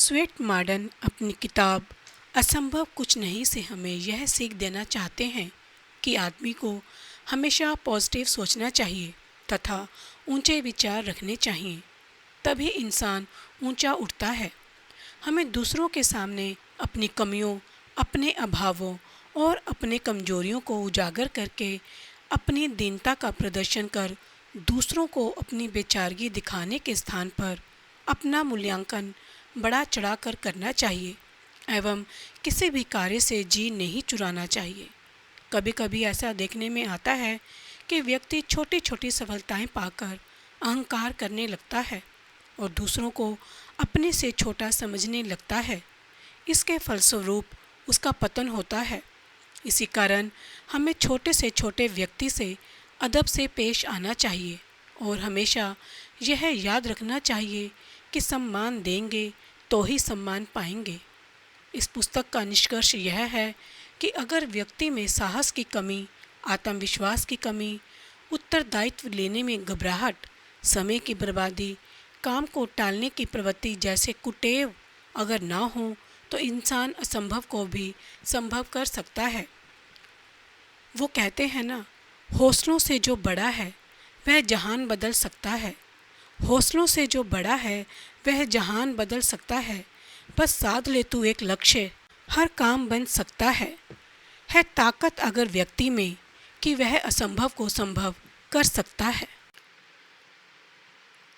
Sweat modern अपनी किताब असंभव कुछ नहीं से हमें यह सीख देना चाहते हैं कि आदमी को हमेशा पॉजिटिव सोचना चाहिए तथा ऊंचे विचार रखने चाहिए। तभी इंसान ऊंचा उठता है। हमें दूसरों के सामने अपनी कमियों, अपने अभावों और अपने कमजोरियों को उजागर करके अपनी दीनता का प्रदर्शन कर दूसरों को अपनी बेचारगी दिखाने के स्थान पर अपना मूल्यांकन बढ़ा चढ़ाकर करना चाहिए एवं किसी भी कार्य से जी नहीं चुराना चाहिए। कभी कभी ऐसा देखने में आता है कि व्यक्ति छोटी छोटी सफलताएं पाकर अहंकार करने लगता है और दूसरों को अपने से छोटा समझने लगता है। इसके फलस्वरूप उसका पतन होता है। इसी कारण हमें छोटे से छोटे व्यक्ति से अदब से पेश आना चाहिए और हमेशा यह याद रखना चाहिए कि सम्मान देंगे तो ही सम्मान पाएंगे। इस पुस्तक का निष्कर्ष यह है कि अगर व्यक्ति में साहस की कमी, आत्मविश्वास की कमी, उत्तरदायित्व लेने में घबराहट, समय की बर्बादी, काम को टालने की प्रवृत्ति जैसे कुटेव अगर ना हो तो इंसान असंभव को भी संभव कर सकता है। वो कहते हैं ना, हौसलों से जो बड़ा है वह जहान बदल सकता है। हौसलों से जो बड़ा है वह जहान बदल सकता है। बस साध ले तू एक लक्ष्य, हर काम बन सकता है। ताकत अगर व्यक्ति में कि वह असंभव को संभव कर सकता है।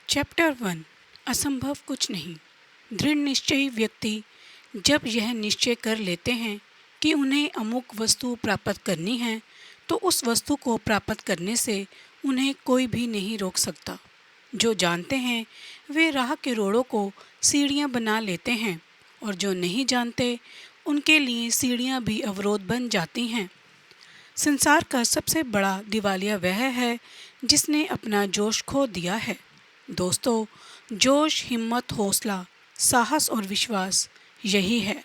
चैप्टर 1, असंभव कुछ नहीं। दृढ़ निश्चयी व्यक्ति जब यह निश्चय कर लेते हैं कि उन्हें अमुक वस्तु प्राप्त करनी है तो उस वस्तु को प्राप्त करने से उन्हें कोई भी नहीं रोक सकता। जो जानते हैं वे राह के रोड़ों को सीढ़ियाँ बना लेते हैं और जो नहीं जानते उनके लिए सीढ़ियाँ भी अवरोध बन जाती हैं। संसार का सबसे बड़ा दिवालिया वह है जिसने अपना जोश खो दिया है। दोस्तों, जोश, हिम्मत, हौसला, साहस और विश्वास यही है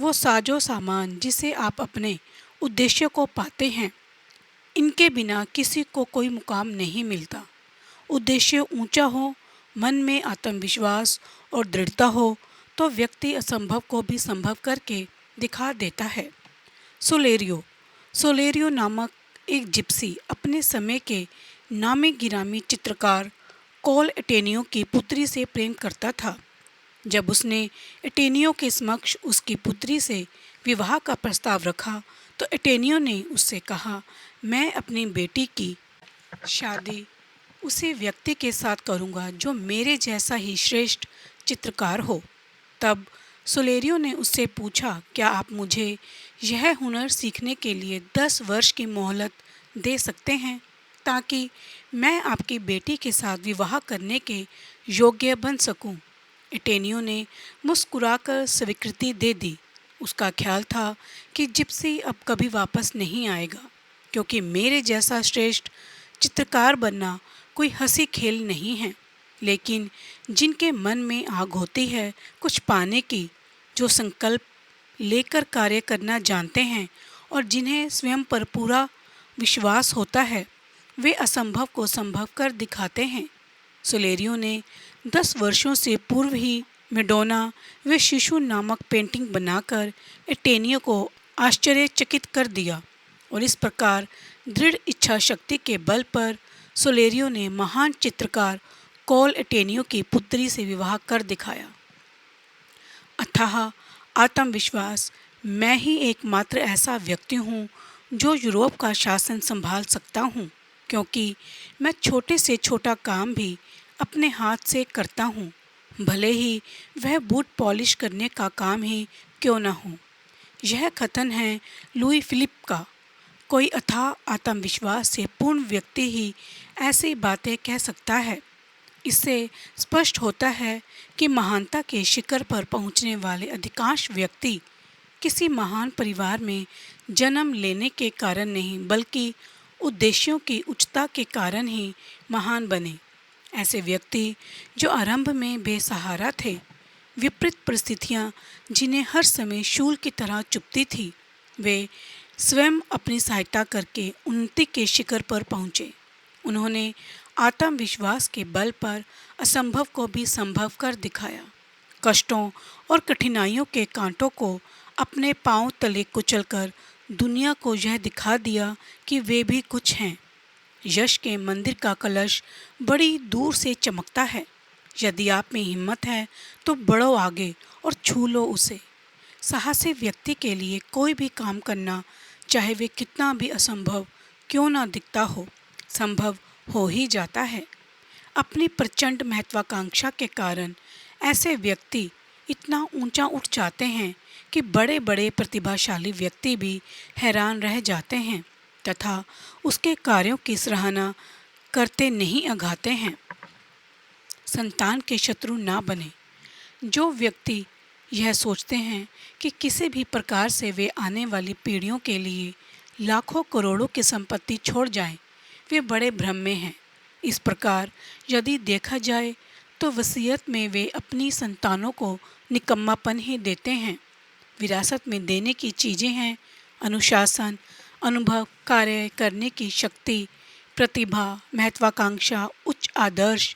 वो साजो सामान जिसे आप अपने उद्देश्य को पाते हैं। इनके बिना किसी को कोई मुकाम नहीं मिलता। उद्देश्य ऊंचा हो, मन में आत्मविश्वास और दृढ़ता हो तो व्यक्ति असंभव को भी संभव करके दिखा देता है। सोलेरियो नामक एक जिप्सी अपने समय के नामी गिरामी चित्रकार कॉल एटेनियो की पुत्री से प्रेम करता था। जब उसने एटेनियो के समक्ष उसकी पुत्री से विवाह का प्रस्ताव रखा तो एटेनियो ने उससे कहा, मैं अपनी बेटी की शादी उसी व्यक्ति के साथ करूंगा जो मेरे जैसा ही श्रेष्ठ चित्रकार हो। तब सोलेरियो ने उससे पूछा, क्या आप मुझे यह हुनर सीखने के लिए 10 वर्ष की मोहलत दे सकते हैं ताकि मैं आपकी बेटी के साथ विवाह करने के योग्य बन सकूं? एटेनियो ने मुस्कुराकर स्वीकृति दे दी। उसका ख्याल था कि जिप्सी अब कभी वापस नहीं आएगा, क्योंकि मेरे जैसा श्रेष्ठ चित्रकार बनना कोई हंसी खेल नहीं है। लेकिन जिनके मन में आग होती है कुछ पाने की, जो संकल्प लेकर कार्य करना जानते हैं और जिन्हें स्वयं पर पूरा विश्वास होता है, वे असंभव को संभव कर दिखाते हैं। सोलेरियो ने 10 वर्षों से पूर्व ही मेडोना व शिशु नामक पेंटिंग बनाकर एटेनियो को आश्चर्यचकित कर दिया और इस प्रकार दृढ़ इच्छा शक्ति के बल पर सोलेरियो ने महान चित्रकार कॉल एटेनियो की पुत्री से विवाह कर दिखाया। अथाह आत्मविश्वास, मैं ही एकमात्र ऐसा व्यक्ति हूँ जो यूरोप का शासन संभाल सकता हूँ, क्योंकि मैं छोटे से छोटा काम भी अपने हाथ से करता हूँ, भले ही वह बूट पॉलिश करने का काम ही क्यों न हो। यह कथन है लुई फिलिप का। कोई अथाह आत्मविश्वास से पूर्ण व्यक्ति ही ऐसी बातें कह सकता है। इससे स्पष्ट होता है कि महानता के शिखर पर पहुंचने वाले अधिकांश व्यक्ति किसी महान परिवार में जन्म लेने के कारण नहीं, बल्कि उद्देश्यों की उच्चता के कारण ही महान बने। ऐसे व्यक्ति जो आरंभ में बेसहारा थे, विपरीत परिस्थितियां जिन्हें हर समय शूल की तरह चुभती थी, वे स्वयं अपनी सहायता करके उन्नति के शिखर पर पहुँचे। उन्होंने आत्मविश्वास के बल पर असंभव को भी संभव कर दिखाया। कष्टों और कठिनाइयों के कांटों को अपने पांव तले कुचलकर दुनिया को यह दिखा दिया कि वे भी कुछ हैं। यश के मंदिर का कलश बड़ी दूर से चमकता है। यदि आप में हिम्मत है तो बढ़ो आगे और छू लो उसे। साहसी व्यक्ति के लिए कोई भी काम करना, चाहे वे कितना भी असंभव क्यों ना दिखता हो, संभव हो ही जाता है। अपनी प्रचंड महत्वाकांक्षा के कारण ऐसे व्यक्ति इतना ऊंचा उठ जाते हैं कि बड़े बड़े प्रतिभाशाली व्यक्ति भी हैरान रह जाते हैं तथा उसके कार्यों की सराहना करते नहीं अघाते हैं। संतान के शत्रु ना बने। जो व्यक्ति यह सोचते हैं कि किसी भी प्रकार से वे आने वाली पीढ़ियों के लिए लाखों करोड़ों की संपत्ति छोड़ जाएं, वे बड़े भ्रम में हैं। इस प्रकार यदि देखा जाए तो वसीयत में वे अपनी संतानों को निकम्मापन ही देते हैं। विरासत में देने की चीज़ें हैं अनुशासन, अनुभव, कार्य करने की शक्ति, प्रतिभा, महत्वाकांक्षा, उच्च आदर्श,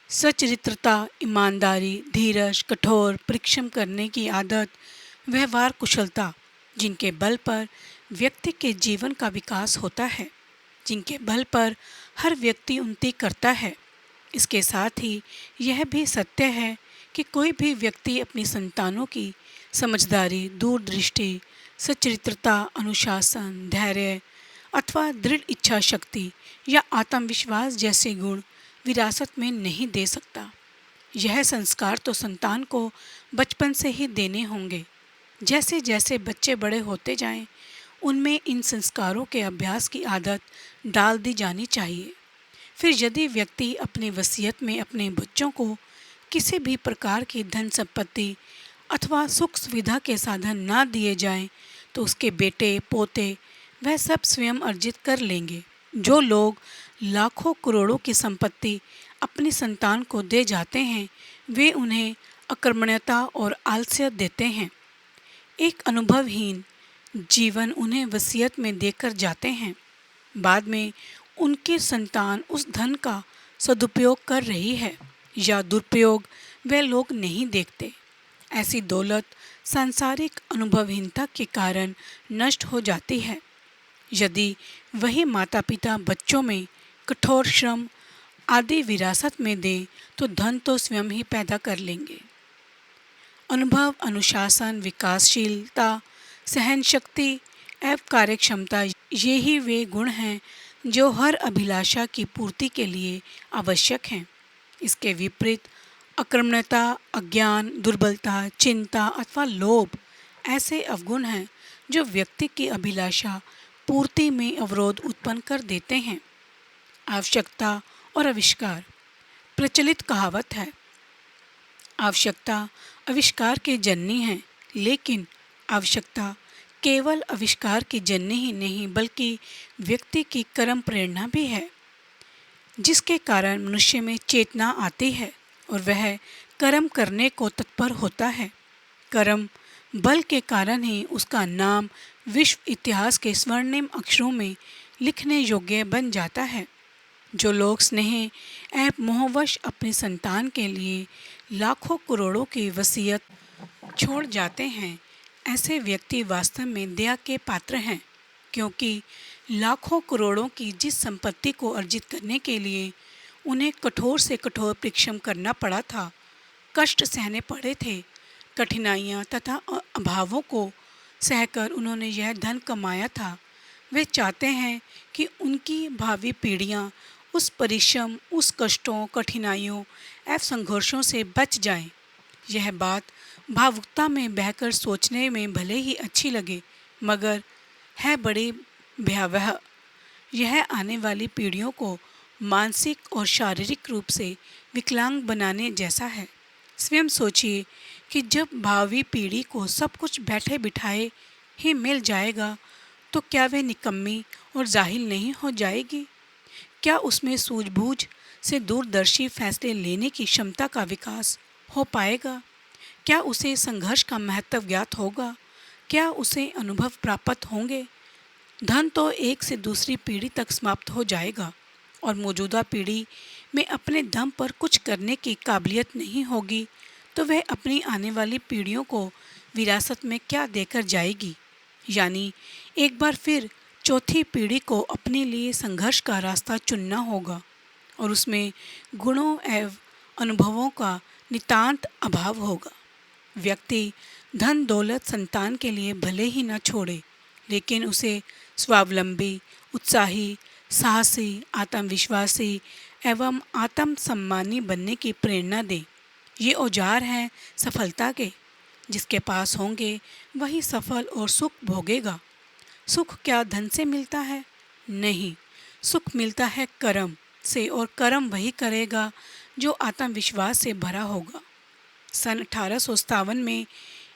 सच्चरित्रता, ईमानदारी, धीरज, कठोर परिश्रम करने की आदत, व्यवहार कुशलता, जिनके बल पर व्यक्ति के जीवन का विकास होता है, जिनके बल पर हर व्यक्ति उन्नति करता है। इसके साथ ही यह भी सत्य है कि कोई भी व्यक्ति अपनी संतानों की समझदारी, दूरदृष्टि, सच्चरित्रता, अनुशासन, धैर्य अथवा दृढ़ इच्छा शक्ति या आत्मविश्वास जैसे गुण विरासत में नहीं दे सकता। यह संस्कार तो संतान को बचपन से ही देने होंगे। जैसे जैसे बच्चे बड़े होते जाएं, उनमें इन संस्कारों के अभ्यास की आदत डाल दी जानी चाहिए। फिर यदि व्यक्ति अपनी वसीयत में अपने बच्चों को किसी भी प्रकार की धन संपत्ति अथवा सुख सुविधा के साधन ना दिए जाएं, तो उसके बेटे पोते वह सब स्वयं अर्जित कर लेंगे। जो लोग लाखों करोड़ों की संपत्ति अपनी संतान को दे जाते हैं, वे उन्हें अकर्मण्यता और आलस्य देते हैं। एक अनुभवहीन जीवन उन्हें वसीयत में देकर जाते हैं। बाद में उनकी संतान उस धन का सदुपयोग कर रही है या दुरुपयोग वे लोग नहीं देखते। ऐसी दौलत सांसारिक अनुभवहीनता के कारण नष्ट हो जाती है। यदि वही माता पिता बच्चों में कठोर श्रम आदि विरासत में दें, तो धन तो स्वयं ही पैदा कर लेंगे। अनुभव, अनुशासन, विकासशीलता, सहन शक्ति एवं कार्यक्षमता, ये ही वे गुण हैं जो हर अभिलाषा की पूर्ति के लिए आवश्यक हैं। इसके विपरीत अकर्मण्यता, अज्ञान, दुर्बलता, चिंता अथवा लोभ ऐसे अवगुण हैं जो व्यक्ति की अभिलाषा पूर्ति में अवरोध उत्पन्न कर देते हैं। आवश्यकता और आविष्कार। प्रचलित कहावत है, आवश्यकता आविष्कार की जननी है, लेकिन आवश्यकता केवल आविष्कार की जननी ही नहीं बल्कि व्यक्ति की कर्म प्रेरणा भी है, जिसके कारण मनुष्य में चेतना आती है और वह कर्म करने को तत्पर होता है। कर्म बल के कारण ही उसका नाम विश्व इतिहास के स्वर्णिम अक्षरों में लिखने योग्य बन जाता है। जो लोग स्नेह एवं मोहवश अपनी संतान के लिए लाखों करोड़ों की वसीयत छोड़ जाते हैं, ऐसे व्यक्ति वास्तव में दया के पात्र हैं, क्योंकि लाखों करोड़ों की जिस संपत्ति को अर्जित करने के लिए उन्हें कठोर से कठोर परिश्रम करना पड़ा था, कष्ट सहने पड़े थे, कठिनाइयाँ तथा अभावों को सहकर उन्होंने यह धन कमाया था, वे चाहते हैं कि उनकी भावी पीढ़ियाँ उस परिश्रम, उस कष्टों, कठिनाइयों एवं संघर्षों से बच जाएं। यह बात भावुकता में बहकर सोचने में भले ही अच्छी लगे, मगर है बड़ी भयावह। यह आने वाली पीढ़ियों को मानसिक और शारीरिक रूप से विकलांग बनाने जैसा है। स्वयं सोचिए कि जब भावी पीढ़ी को सब कुछ बैठे बिठाए ही मिल जाएगा, तो क्या वह निकम्मी और जाहिल नहीं हो जाएगी? क्या उसमें सूझबूझ से दूरदर्शी फैसले लेने की क्षमता का विकास हो पाएगा? क्या उसे संघर्ष का महत्व ज्ञात होगा? क्या उसे अनुभव प्राप्त होंगे? धन तो एक से दूसरी पीढ़ी तक समाप्त हो जाएगा और मौजूदा पीढ़ी में अपने दम पर कुछ करने की काबिलियत नहीं होगी, तो वह अपनी आने वाली पीढ़ियों को विरासत में क्या देकर जाएगी। यानी एक बार फिर चौथी पीढ़ी को अपने लिए संघर्ष का रास्ता चुनना होगा और उसमें गुणों एवं अनुभवों का नितांत अभाव होगा। व्यक्ति धन दौलत संतान के लिए भले ही न छोड़े, लेकिन उसे स्वावलंबी, उत्साही, साहसी, आत्मविश्वासी एवं आत्मसम्मानी बनने की प्रेरणा दे। ये औजार हैं सफलता के। जिसके पास होंगे वही सफल और सुख भोगेगा। सुख क्या धन से मिलता है? नहीं, सुख मिलता है कर्म से, और कर्म वही करेगा जो आत्मविश्वास से भरा होगा। सन 1857 में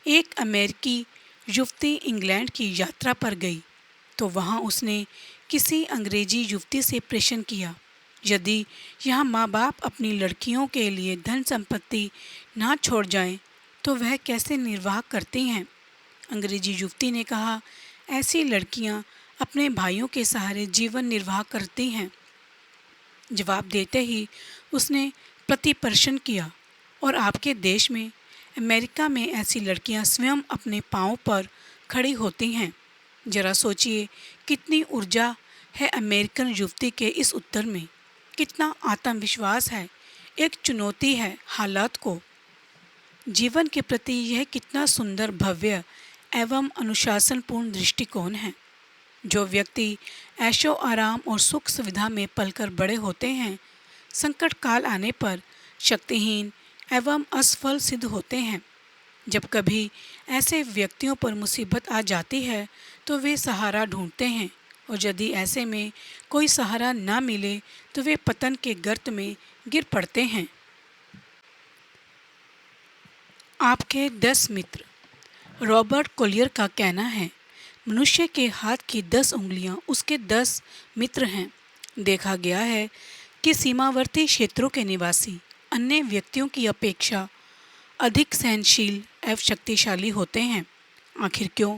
एक अमेरिकी युवती इंग्लैंड की यात्रा पर गई तो वहाँ उसने किसी अंग्रेजी युवती से प्रश्न किया, यदि यहाँ माँ बाप अपनी लड़कियों के लिए धन संपत्ति ना छोड़ जाएं तो वह कैसे निर्वाह करती हैं? अंग्रेजी युवती ने कहा, ऐसी लड़कियाँ अपने भाइयों के सहारे जीवन निर्वाह करती हैं। जवाब देते ही उसने प्रतिप्रश्न किया, और आपके देश में, अमेरिका में ऐसी लड़कियां स्वयं अपने पांव पर खड़ी होती हैं। जरा सोचिए कितनी ऊर्जा है अमेरिकन युवती के इस उत्तर में, कितना आत्मविश्वास है। एक चुनौती है हालात को। जीवन के प्रति यह कितना सुंदर, भव्य एवं अनुशासनपूर्ण दृष्टिकोण है। जो व्यक्ति ऐशो आराम और सुख सुविधा में पलकर बड़े होते हैं, संकट काल आने पर शक्तिहीन एवं असफल सिद्ध होते हैं। जब कभी ऐसे व्यक्तियों पर मुसीबत आ जाती है तो वे सहारा ढूंढते हैं, और यदि ऐसे में कोई सहारा ना मिले तो वे पतन के गर्त में गिर पड़ते हैं। आपके 10 मित्र। रॉबर्ट कोलियर का कहना है, मनुष्य के हाथ की 10 उंगलियां उसके 10 मित्र हैं। देखा गया है कि सीमावर्ती क्षेत्रों के निवासी अन्य व्यक्तियों की अपेक्षा अधिक सहनशील एवं शक्तिशाली होते हैं। आखिर क्यों?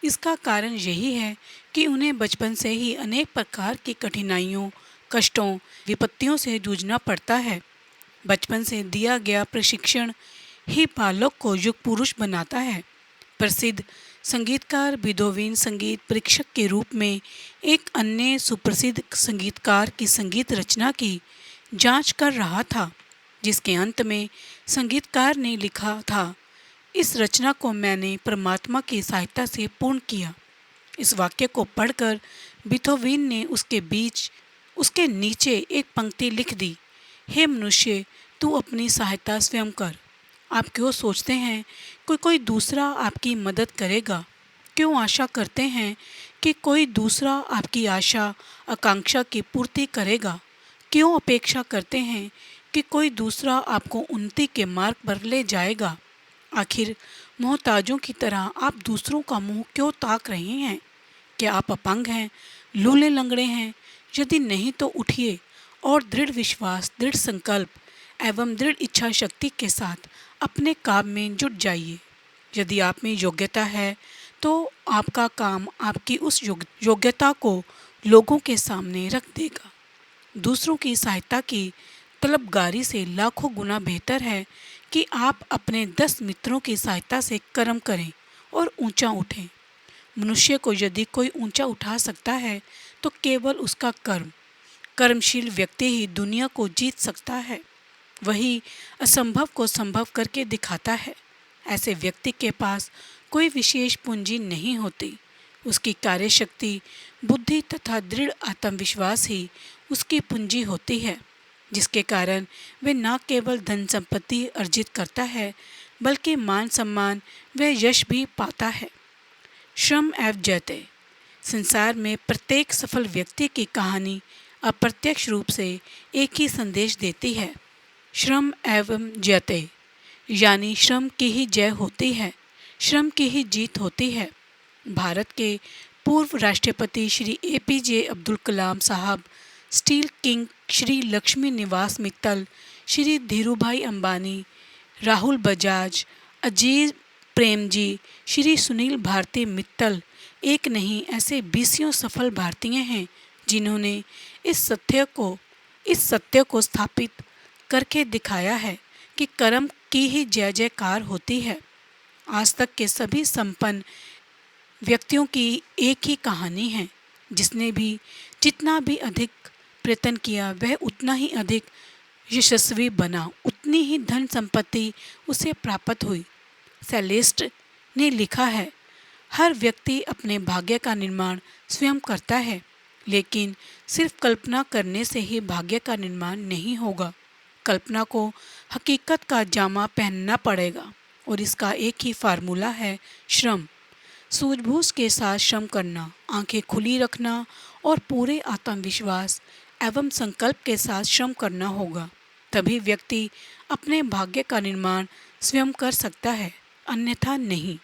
इसका कारण यही है कि उन्हें बचपन से ही अनेक प्रकार की कठिनाइयों, कष्टों, विपत्तियों से जूझना पड़ता है। बचपन से दिया गया प्रशिक्षण ही बालक को युग पुरुष बनाता है। प्रसिद्ध संगीतकार बीथोवन संगीत परीक्षक के रूप में एक अन्य सुप्रसिद्ध संगीतकार की संगीत रचना की जांच कर रहा था, जिसके अंत में संगीतकार ने लिखा था, इस रचना को मैंने परमात्मा की सहायता से पूर्ण किया। इस वाक्य को पढ़कर बीथोवन ने उसके नीचे एक पंक्ति लिख दी, हे मनुष्य, तू अपनी सहायता स्वयं कर। आप क्यों सोचते हैं कि कोई दूसरा आपकी मदद करेगा? क्यों आशा करते हैं कि कोई दूसरा आपकी आशा आकांक्षा की पूर्ति करेगा? क्यों अपेक्षा करते हैं कि कोई दूसरा आपको उन्नति के मार्ग पर ले जाएगा? आखिर मोहताजों की तरह आप दूसरों का मुंह क्यों ताक रहे हैं? क्या आप अपंग हैं, लूले लंगड़े हैं? यदि नहीं तो उठिए और दृढ़ विश्वास, दृढ़ संकल्प एवं दृढ़ इच्छा शक्ति के साथ अपने काम में जुट जाइए। यदि आप में योग्यता है तो आपका काम आपकी उस योग्यता को लोगों के सामने रख देगा। दूसरों की सहायता की तलबगारी से लाखों गुना बेहतर है कि आप अपने 10 मित्रों की सहायता से कर्म करें और ऊंचा उठें। मनुष्य को यदि कोई ऊंचा उठा सकता है तो केवल उसका कर्मशील व्यक्ति ही दुनिया को जीत सकता है। वही असंभव को संभव करके दिखाता है। ऐसे व्यक्ति के पास कोई विशेष पूंजी नहीं होती। उसकी कार्यशक्ति, बुद्धि तथा दृढ़ आत्मविश्वास ही उसकी पूंजी होती है, जिसके कारण वह न केवल धन संपत्ति अर्जित करता है बल्कि मान सम्मान व यश भी पाता है। श्रम एवं जयते। संसार में प्रत्येक सफल व्यक्ति की कहानी अप्रत्यक्ष रूप से एक ही संदेश देती है, श्रम एवं जयते, यानी श्रम की ही जय होती है, श्रम की ही जीत होती है। भारत के पूर्व राष्ट्रपति श्री APJ अब्दुल कलाम साहब, स्टील किंग श्री लक्ष्मी निवास मित्तल, श्री धीरूभाई अंबानी, राहुल बजाज, अजीत प्रेमजी, श्री सुनील भारती मित्तल एक नहीं ऐसे 20 सफल भारतीय हैं जिन्होंने इस सत्य को स्थापित करके दिखाया है कि कर्म की ही जय जयकार होती है। आज तक के सभी संपन्न व्यक्तियों की एक ही कहानी है, जिसने भी जितना भी अधिक प्रयत्न किया वह उतना ही अधिक यशस्वी बना, उतनी ही धन संपत्ति उसे प्राप्त हुई। सेलेस्ट ने लिखा है, हर व्यक्ति अपने भाग्य का निर्माण स्वयं करता है, लेकिन सिर्फ कल्पना करने से ही भाग्य का निर्माण नहीं होगा। कल्पना को हकीकत का जामा पहनना पड़ेगा और इसका एक ही फार्मूला है, श्रम। सूझबूझ के साथ श्रम करना, आंखें खुली रखना और पूरे आत्मविश्वास एवं संकल्प के साथ श्रम करना होगा। तभी व्यक्ति अपने भाग्य का निर्माण स्वयं कर सकता है, अन्यथा नहीं।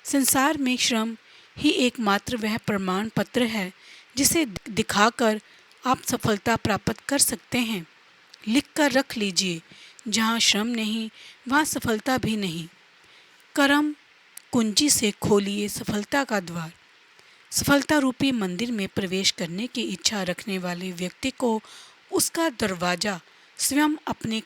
संसार में श्रम ही एकमात्र वह प्रमाण पत्र है जिसे दिखाकर आप सफलता प्राप्त कर सकते हैं। लिख कर रख लीजिए, जहाँ श्रम नहीं वहाँ सफलता भी नहीं। कर्म कुंजी से खोलिए सफलता का द्वार। सफलता रूपी मंदिर में प्रवेश करने की इच्छा रखने वाले व्यक्ति को उसका दरवाज़ा स्वयं अपने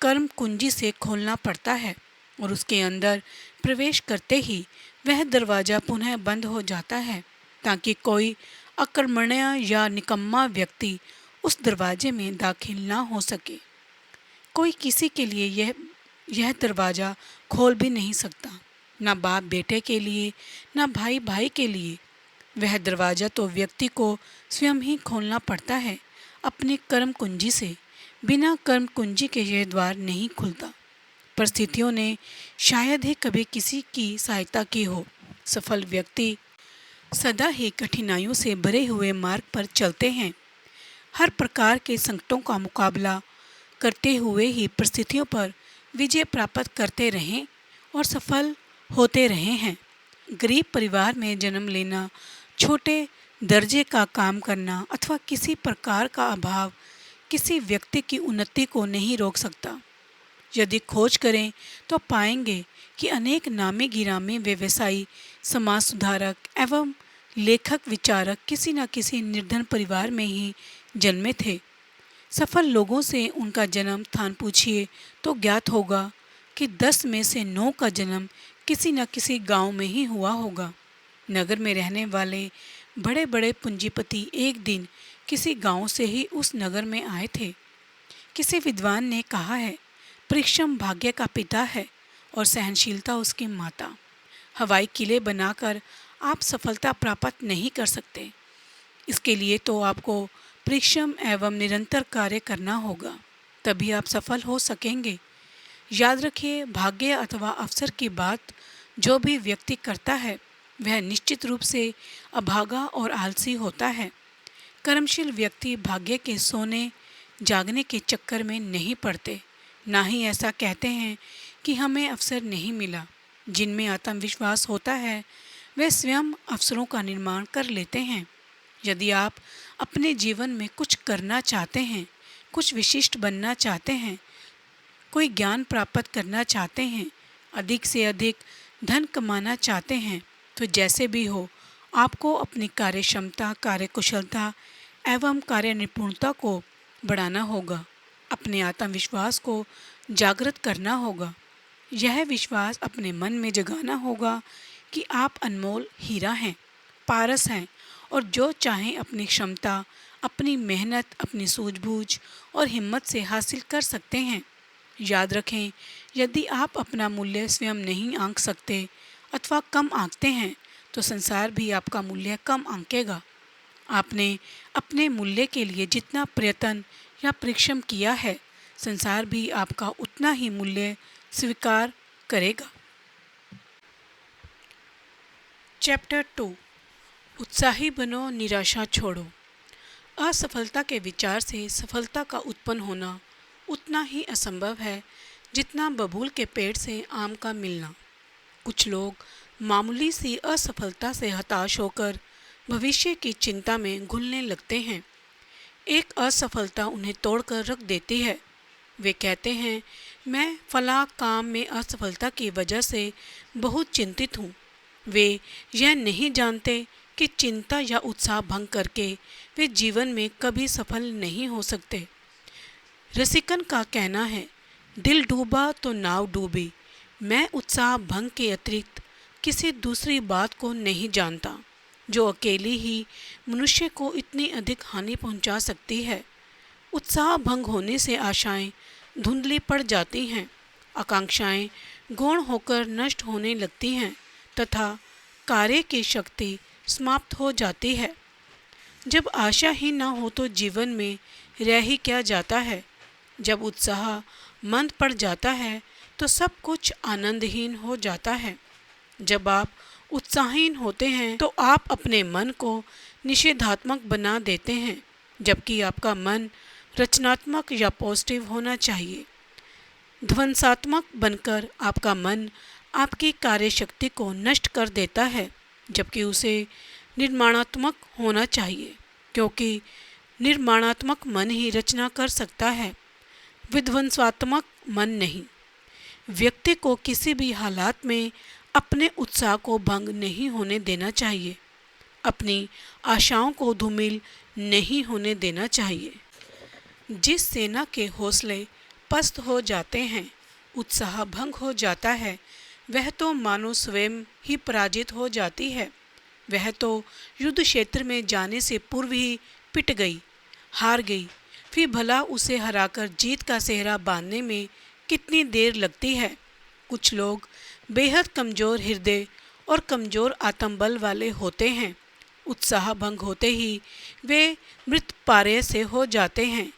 कर्म कुंजी से खोलना पड़ता है और उसके अंदर प्रवेश करते ही वह दरवाज़ा पुनः बंद हो जाता है, ताकि कोई अकर्मण्य या निकम्मा व्यक्ति उस दरवाजे में दाखिल ना हो सके। कोई किसी के लिए यह दरवाज़ा खोल भी नहीं सकता, ना बाप बेटे के लिए, ना भाई भाई के लिए। वह दरवाज़ा तो व्यक्ति को स्वयं ही खोलना पड़ता है अपने कर्म कुंजी से। बिना कर्म कुंजी के यह द्वार नहीं खुलता। परिस्थितियों ने शायद ही कभी किसी की सहायता की हो। सफल व्यक्ति सदा ही कठिनाइयों से भरे हुए मार्ग पर चलते हैं। हर प्रकार के संकटों का मुकाबला करते हुए ही परिस्थितियों पर विजय प्राप्त करते रहें और सफल होते रहे हैं। गरीब परिवार में जन्म लेना, छोटे दर्जे का काम करना अथवा किसी प्रकार का अभाव किसी व्यक्ति की उन्नति को नहीं रोक सकता। यदि खोज करें तो पाएंगे कि अनेक नामी गिरामी व्यवसायी, समाज सुधारक एवं लेखक विचारक किसी न किसी निर्धन परिवार में ही जन्मे थे। सफल लोगों से उनका जन्म स्थान पूछिए तो ज्ञात होगा कि 10 में से 9 का जन्म किसी न किसी गांव में ही हुआ होगा। नगर में रहने वाले बड़े बड़े पूंजीपति एक दिन किसी गांव से ही उस नगर में आए थे। किसी विद्वान ने कहा है, परिश्रम भाग्य का पिता है और सहनशीलता उसकी माता। हवाई किले बनाकर आप सफलता प्राप्त नहीं कर सकते। इसके लिए तो आपको परिश्रम एवं निरंतर कार्य करना होगा, तभी आप सफल हो सकेंगे। याद रखिए, भाग्य अथवा अवसर की बात जो भी व्यक्ति करता है वह निश्चित रूप से अभागा और आलसी होता है। कर्मशील व्यक्ति भाग्य के सोने जागने के चक्कर में नहीं पड़ते, ना ही ऐसा कहते हैं कि हमें अवसर नहीं मिला। जिनमें आत्मविश्वास होता है वे स्वयं अवसरों का निर्माण कर लेते हैं। यदि आप अपने जीवन में कुछ करना चाहते हैं, कुछ विशिष्ट बनना चाहते हैं, कोई ज्ञान प्राप्त करना चाहते हैं, अधिक से अधिक धन कमाना चाहते हैं, तो जैसे भी हो आपको अपनी कार्य क्षमता, कार्य कुशलता एवं कार्य निपुणता को बढ़ाना होगा। अपने आत्मविश्वास को जागृत करना होगा। यह विश्वास अपने मन में जगाना होगा कि आप अनमोल हीरा हैं, पारस हैं और जो चाहें अपनी क्षमता, अपनी मेहनत, अपनी सूझबूझ और हिम्मत से हासिल कर सकते हैं। याद रखें, यदि आप अपना मूल्य स्वयं नहीं आंक सकते अथवा कम आंकते हैं तो संसार भी आपका मूल्य कम आंकेगा। आपने अपने मूल्य के लिए जितना प्रयत्न या परिश्रम किया है, संसार भी आपका उतना ही मूल्य स्वीकार करेगा। चैप्टर 2, उत्साही बनो, निराशा छोड़ो। असफलता के विचार से सफलता का उत्पन्न होना उतना ही असंभव है जितना बबूल के पेड़ से आम का मिलना। कुछ लोग मामूली सी असफलता से हताश होकर भविष्य की चिंता में घुलने लगते हैं। एक असफलता उन्हें तोड़कर रख देती है। वे कहते हैं, मैं फलां काम में असफलता की वजह से बहुत चिंतित हूँ। वे यह नहीं जानते कि चिंता या उत्साह भंग करके वे जीवन में कभी सफल नहीं हो सकते। रसिकन का कहना है, दिल डूबा तो नाव डूबी। मैं उत्साह भंग के अतिरिक्त किसी दूसरी बात को नहीं जानता जो अकेली ही मनुष्य को इतनी अधिक हानि पहुंचा सकती है। उत्साह भंग होने से आशाएं धुंधली पड़ जाती हैं, आकांक्षाएं गौण होकर नष्ट होने लगती हैं तथा कार्य की शक्ति समाप्त हो जाती है। जब आशा ही न हो तो जीवन में रह ही क्या जाता है। जब उत्साह मंद पड़ जाता है तो सब कुछ आनंदहीन हो जाता है। जब आप उत्साहहीन होते हैं तो आप अपने मन को निषेधात्मक बना देते हैं, जबकि आपका मन रचनात्मक या पॉजिटिव होना चाहिए। ध्वंसात्मक बनकर आपका मन आपकी कार्यशक्ति को नष्ट कर देता है, जबकि उसे निर्माणात्मक होना चाहिए, क्योंकि निर्माणात्मक मन ही रचना कर सकता है, विध्वंसात्मक मन नहीं। व्यक्ति को किसी भी हालात में अपने उत्साह को भंग नहीं होने देना चाहिए, अपनी आशाओं को धूमिल नहीं होने देना चाहिए। जिस सेना के हौसले पस्त हो जाते हैं, उत्साह भंग हो जाता है, वह तो मानो स्वयं ही पराजित हो जाती है। वह तो युद्ध क्षेत्र में जाने से पूर्व ही पिट गई, हार गई। फिर भला उसे हराकर जीत का सेहरा बांधने में कितनी देर लगती है। कुछ लोग बेहद कमज़ोर हृदय और कमज़ोर आत्मबल वाले होते हैं। उत्साह भंग होते ही वे मृतपार्य से हो जाते हैं।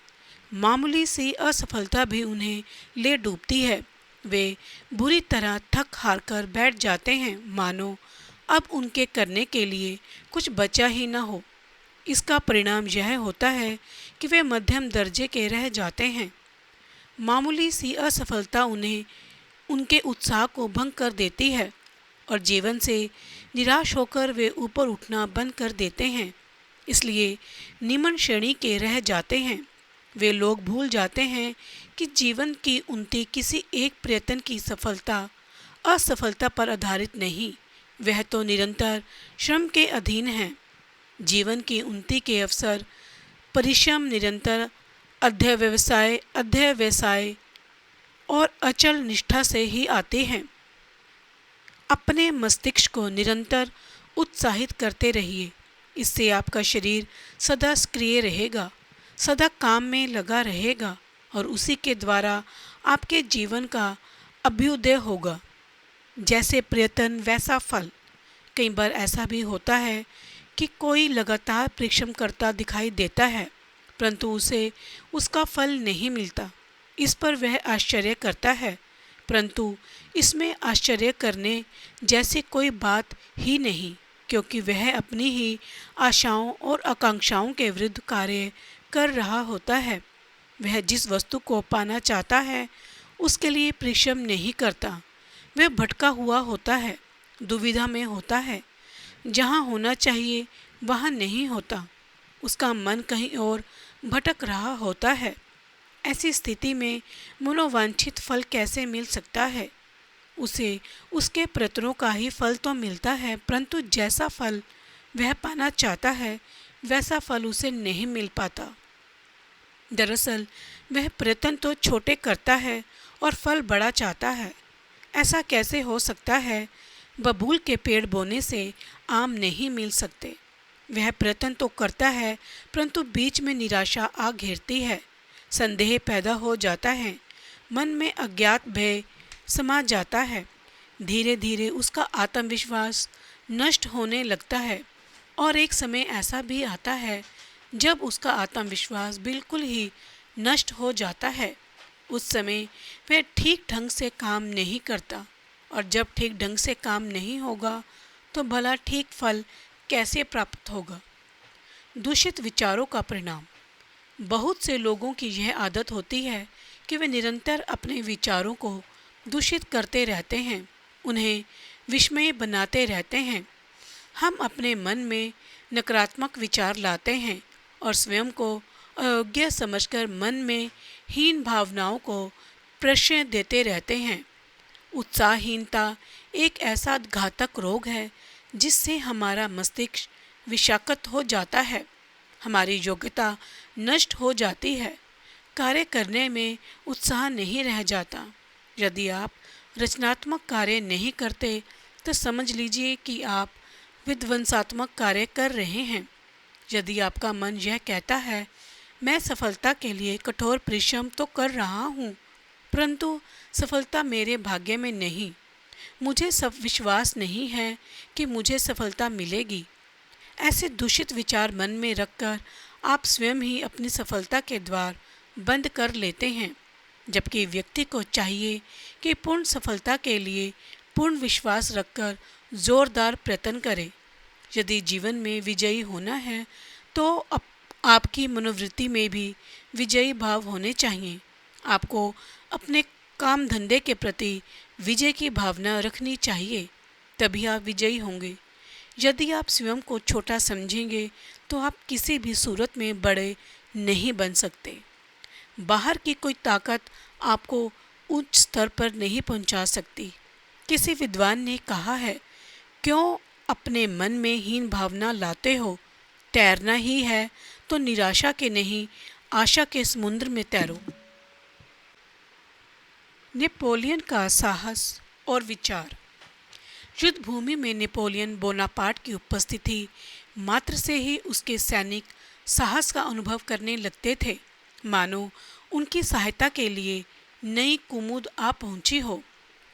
मामूली सी असफलता भी उन्हें ले डूबती है। वे बुरी तरह थक हार कर बैठ जाते हैं, मानो अब उनके करने के लिए कुछ बचा ही न हो। इसका परिणाम यह होता है कि वे मध्यम दर्जे के रह जाते हैं। मामूली सी असफलता उन्हें उनके उत्साह को भंग कर देती है और जीवन से निराश होकर वे ऊपर उठना बंद कर देते हैं, इसलिए निम्न श्रेणी के रह जाते हैं। वे लोग भूल जाते हैं कि जीवन की उन्नति किसी एक प्रयत्न की सफलता असफलता पर आधारित नहीं, वह तो निरंतर श्रम के अधीन है। जीवन की उन्नति के अवसर परिश्रम, निरंतर अध्यवसाय और अचल निष्ठा से ही आते हैं। अपने मस्तिष्क को निरंतर उत्साहित करते रहिए, इससे आपका शरीर सदा सक्रिय रहेगा, सदा काम में लगा रहेगा और उसी के द्वारा आपके जीवन का अभ्युदय होगा। जैसे प्रयत्न वैसा फल। कई बार ऐसा भी होता है कि कोई लगातार परिश्रम करता दिखाई देता है, परंतु उसे उसका फल नहीं मिलता। इस पर वह आश्चर्य करता है, परंतु इसमें आश्चर्य करने जैसी कोई बात ही नहीं, क्योंकि वह अपनी ही आशाओं और आकांक्षाओं के विरुद्ध कार्य कर रहा होता है। वह जिस वस्तु को पाना चाहता है उसके लिए परिश्रम नहीं करता। वह भटका हुआ होता है, दुविधा में होता है, जहाँ होना चाहिए वहाँ नहीं होता। उसका मन कहीं और भटक रहा होता है। ऐसी स्थिति में मनोवांछित फल कैसे मिल सकता है। उसे उसके प्रयत्नों का ही फल तो मिलता है, परंतु जैसा फल वह पाना चाहता है वैसा फल उसे नहीं मिल पाता। दरअसल वह प्रयत्न तो छोटे करता है और फल बड़ा चाहता है। ऐसा कैसे हो सकता है। बबूल के पेड़ बोने से आम नहीं मिल सकते। वह प्रयत्न तो करता है, परंतु बीच में निराशा आ घेरती है, संदेह पैदा हो जाता है, मन में अज्ञात भय समा जाता है। धीरे धीरे उसका आत्मविश्वास नष्ट होने लगता है और एक समय ऐसा भी आता है जब उसका आत्मविश्वास बिल्कुल ही नष्ट हो जाता है। उस समय वह ठीक ढंग से काम नहीं करता, और जब ठीक ढंग से काम नहीं होगा तो भला ठीक फल कैसे प्राप्त होगा। दूषित विचारों का परिणाम। बहुत से लोगों की यह आदत होती है कि वे निरंतर अपने विचारों को दूषित करते रहते हैं, उन्हें विस्मय बनाते रहते हैं। हम अपने मन में नकारात्मक विचार लाते हैं और स्वयं को अयोग्य समझकर मन में हीन भावनाओं को प्रश्रय देते रहते हैं। उत्साहहीनता एक ऐसा घातक रोग है जिससे हमारा मस्तिष्क विषाक्त हो जाता है, हमारी योग्यता नष्ट हो जाती है, कार्य करने में उत्साह नहीं रह जाता। यदि आप रचनात्मक कार्य नहीं करते तो समझ लीजिए कि आप विध्वंसात्मक कार्य कर रहे हैं। यदि आपका मन यह कहता है, मैं सफलता के लिए कठोर परिश्रम तो कर रहा हूँ, परंतु सफलता मेरे भाग्य में नहीं, मुझे सब विश्वास नहीं है कि मुझे सफलता मिलेगी, ऐसे दूषित विचार मन में रखकर आप स्वयं ही अपनी सफलता के द्वार बंद कर लेते हैं। जबकि व्यक्ति को चाहिए कि पूर्ण सफलता के लिए पूर्ण विश्वास रखकर जोरदार प्रयत्न करे। यदि जीवन में विजयी होना है तो आपकी मनोवृत्ति में भी विजयी भाव होने चाहिए। आपको अपने काम धंधे के प्रति विजय की भावना रखनी चाहिए, तभी आप विजयी होंगे। यदि आप स्वयं को छोटा समझेंगे तो आप किसी भी सूरत में बड़े नहीं बन सकते। बाहर की कोई ताकत आपको उच्च स्तर पर नहीं पहुंचा सकती। किसी विद्वान ने कहा है, क्यों अपने मन में हीन भावना लाते हो? तैरना ही है तो निराशा के नहीं, आशा के समुद्र में तैरो। नेपोलियन का साहस और विचार। युद्ध भूमि में नेपोलियन बोनापार्ट की उपस्थिति मात्र से ही उसके सैनिक साहस का अनुभव करने लगते थे, मानो उनकी सहायता के लिए नई कुमुद आ पहुंची हो।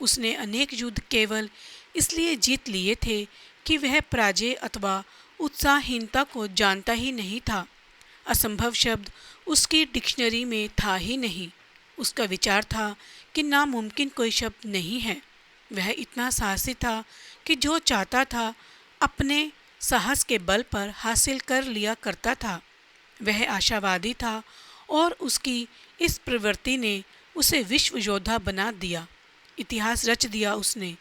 उसने अनेक युद्ध केवल इसलिए जीत लिए थे कि वह पराजय अथवा उत्साहहीनता को जानता ही नहीं था। असंभव शब्द उसकी डिक्शनरी में था ही नहीं। उसका विचार था कि नामुमकिन कोई शब्द नहीं है। वह इतना साहसी था कि जो चाहता था अपने साहस के बल पर हासिल कर लिया करता था। वह आशावादी था और उसकी इस प्रवृत्ति ने उसे विश्व योद्धा बना दिया। इतिहास रच दिया उसने।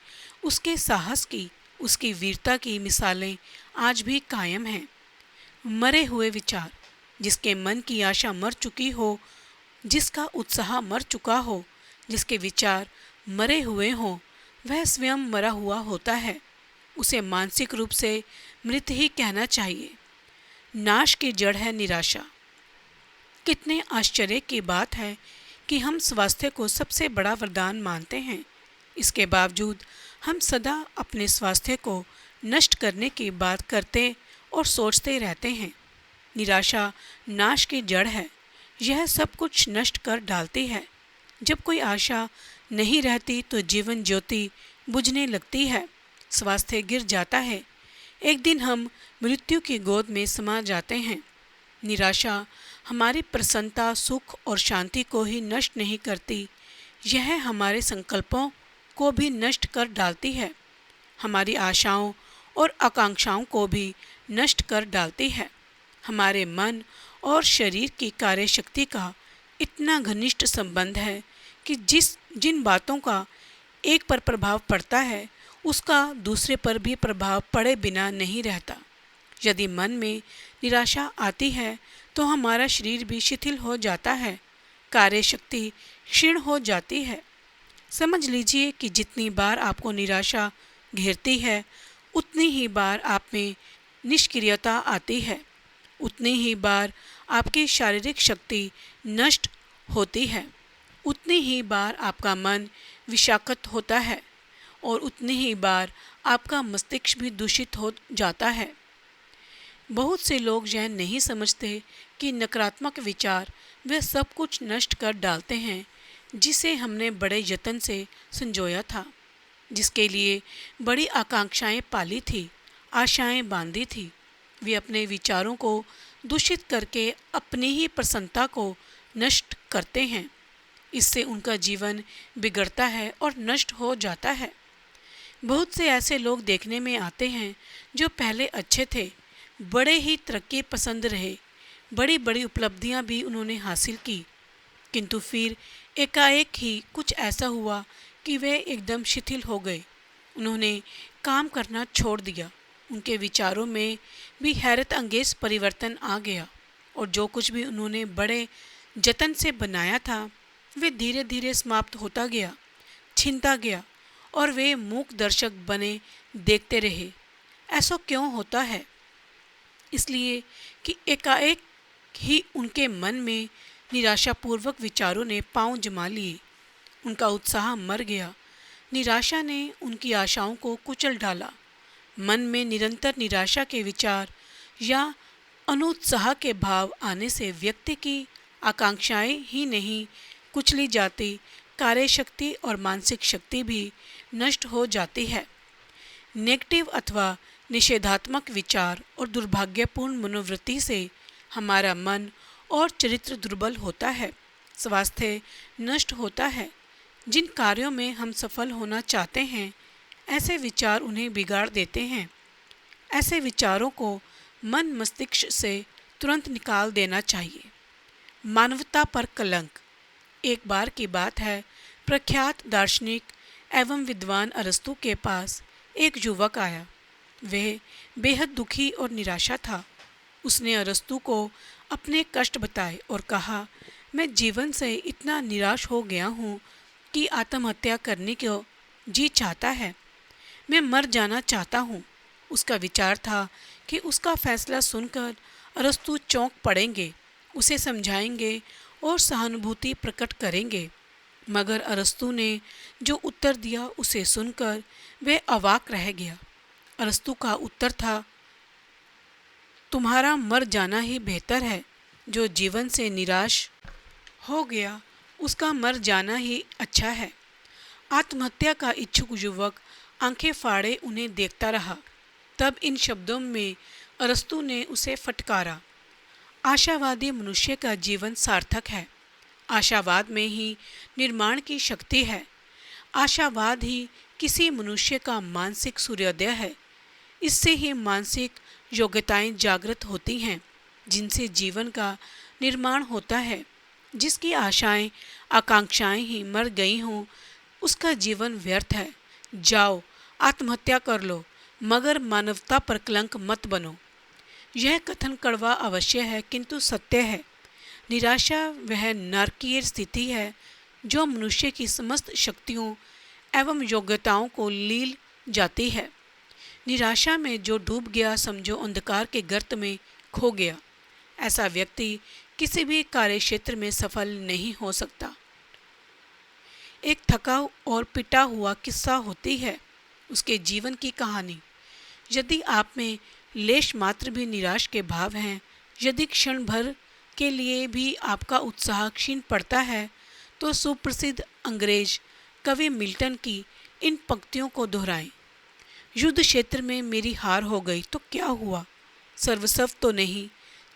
उसके साहस की, उसकी वीरता की मिसालें आज भी कायम हैं। मरे हुए विचार। जिसके मन की आशा मर चुकी हो, जिसका उत्साह मर चुका हो, जिसके विचार मरे हुए हों, वह स्वयं मरा हुआ होता है। उसे मानसिक रूप से मृत ही कहना चाहिए। नाश की जड़ है निराशा। कितने आश्चर्य की बात है कि हम स्वास्थ्य को सबसे बड़ा वरदान मानते हैं। इसके बावजूद हम सदा अपने स्वास्थ्य को नष्ट करने की बात करते और सोचते रहते हैं। निराशा नाश की जड़ है। यह सब कुछ नष्ट कर डालती है। जब कोई आशा नहीं रहती तो जीवन ज्योति बुझने लगती है, स्वास्थ्य गिर जाता है। एक दिन हम मृत्यु की गोद में समा जाते हैं। निराशा हमारी प्रसन्नता, सुख और शांति को ही नष्ट नहीं करती, यह हमारे संकल्पों को भी नष्ट कर डालती है। हमारी आशाओं और आकांक्षाओं को भी नष्ट कर डालती है। हमारे मन और शरीर की कार्यशक्ति का इतना घनिष्ठ संबंध है कि जिन बातों का एक पर प्रभाव पड़ता है उसका दूसरे पर भी प्रभाव पड़े बिना नहीं रहता। यदि मन में निराशा आती है तो हमारा शरीर भी शिथिल हो जाता है, कार्यशक्ति क्षीण हो जाती है। समझ लीजिए कि जितनी बार आपको निराशा घेरती है उतनी ही बार आप में निष्क्रियता आती है, उतनी ही बार आपकी शारीरिक शक्ति नष्ट होती है, उतनी ही बार आपका मन विषाक्त होता है और उतनी ही बार आपका मस्तिष्क भी दूषित हो जाता है। बहुत से लोग यह नहीं समझते कि नकारात्मक विचार वे सब कुछ नष्ट कर डालते हैं जिसे हमने बड़े यत्न से संजोया था, जिसके लिए बड़ी आकांक्षाएं पाली थी, आशाएं बांधी थी। वे अपने विचारों को दूषित करके अपनी ही प्रसन्नता को नष्ट करते हैं। इससे उनका जीवन बिगड़ता है और नष्ट हो जाता है। बहुत से ऐसे लोग देखने में आते हैं जो पहले अच्छे थे, बड़े ही तरक्की पसंद रहे, बड़ी बड़ी उपलब्धियां भी उन्होंने हासिल की, किंतु फिर एकाएक ही कुछ ऐसा हुआ कि वे एकदम शिथिल हो गए। उन्होंने काम करना छोड़ दिया। उनके विचारों में भी हैरत अंगेज परिवर्तन आ गया और जो कुछ भी उन्होंने बड़े जतन से बनाया था वे धीरे धीरे समाप्त होता गया, छिनता गया और वे मूक दर्शक बने देखते रहे। ऐसा क्यों होता है? इसलिए कि एकाएक ही उनके मन में निराशापूर्वक विचारों ने पांव जमा लिए। उनका उत्साह मर गया। निराशा ने उनकी आशाओं को कुचल डाला। मन में निरंतर निराशा के विचार या अनुत्साह के भाव आने से व्यक्ति की आकांक्षाएं ही नहीं कुचली जाती, कार्यशक्ति और मानसिक शक्ति भी नष्ट हो जाती है। नेगेटिव अथवा निषेधात्मक विचार और दुर्भाग्यपूर्ण मनोवृत्ति से हमारा मन और चरित्र दुर्बल होता है, स्वास्थ्य नष्ट होता है। जिन कार्यों में हम सफल होना चाहते हैं, ऐसे विचार उन्हें बिगाड़ देते हैं। ऐसे विचारों को मन मस्तिष्क से तुरंत निकाल देना चाहिए। मानवता पर कलंक। एक बार की बात है, प्रख्यात दार्शनिक एवं विद्वान अरस्तु के पास एक युवक आया। वह बेहद दुखी और निराशा था। उसने अरस्तु को अपने कष्ट बताए और कहा, मैं जीवन से इतना निराश हो गया हूँ कि आत्महत्या करने को जी चाहता है। मैं मर जाना चाहता हूँ। उसका विचार था कि उसका फैसला सुनकर अरस्तु चौंक पड़ेंगे, उसे समझाएंगे और सहानुभूति प्रकट करेंगे। मगर अरस्तु ने जो उत्तर दिया उसे सुनकर वह अवाक रह गया। अरस्तु का उत्तर था, तुम्हारा मर जाना ही बेहतर है। जो जीवन से निराश हो गया उसका मर जाना ही अच्छा है। आत्महत्या का इच्छुक युवक आंखें फाड़े उन्हें देखता रहा। तब इन शब्दों में अरस्तु ने उसे फटकारा, आशावादी मनुष्य का जीवन सार्थक है। आशावाद में ही निर्माण की शक्ति है। आशावाद ही किसी मनुष्य का मानसिक सूर्योदय है। इससे ही मानसिक योग्यताएं जागृत होती हैं, जिनसे जीवन का निर्माण होता है। जिसकी आशाएं आकांक्षाएं ही मर गई हों, उसका जीवन व्यर्थ है। जाओ आत्महत्या कर लो, मगर मानवता पर कलंक मत बनो। यह कथन कड़वा अवश्य है, किंतु सत्य है। निराशा वह नारकीय स्थिति है जो मनुष्य की समस्त शक्तियों एवं योग्यताओं को लील जाती है। निराशा में जो डूब गया, समझो अंधकार के गर्त में खो गया। ऐसा व्यक्ति किसी भी कार्य क्षेत्र में सफल नहीं हो सकता। एक थका और पिटा हुआ किस्सा होती है उसके जीवन की कहानी। यदि आप में लेश मात्र भी निराश के भाव हैं, यदि क्षण भर के लिए भी आपका उत्साह क्षीण पड़ता है, तो सुप्रसिद्ध अंग्रेज कवि मिल्टन की इन पंक्तियों को दोहराएं। युद्ध क्षेत्र में मेरी हार हो गई तो क्या हुआ, सर्वस्व तो नहीं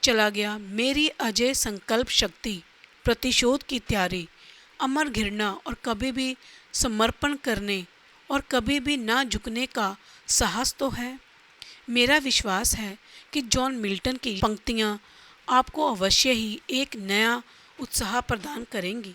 चला गया। मेरी अजय संकल्प शक्ति, प्रतिशोध की तैयारी, अमर घृणा और कभी भी समर्पण करने और कभी भी ना झुकने का साहस तो है। मेरा विश्वास है कि जॉन मिल्टन की पंक्तियाँ आपको अवश्य ही एक नया उत्साह प्रदान करेंगी।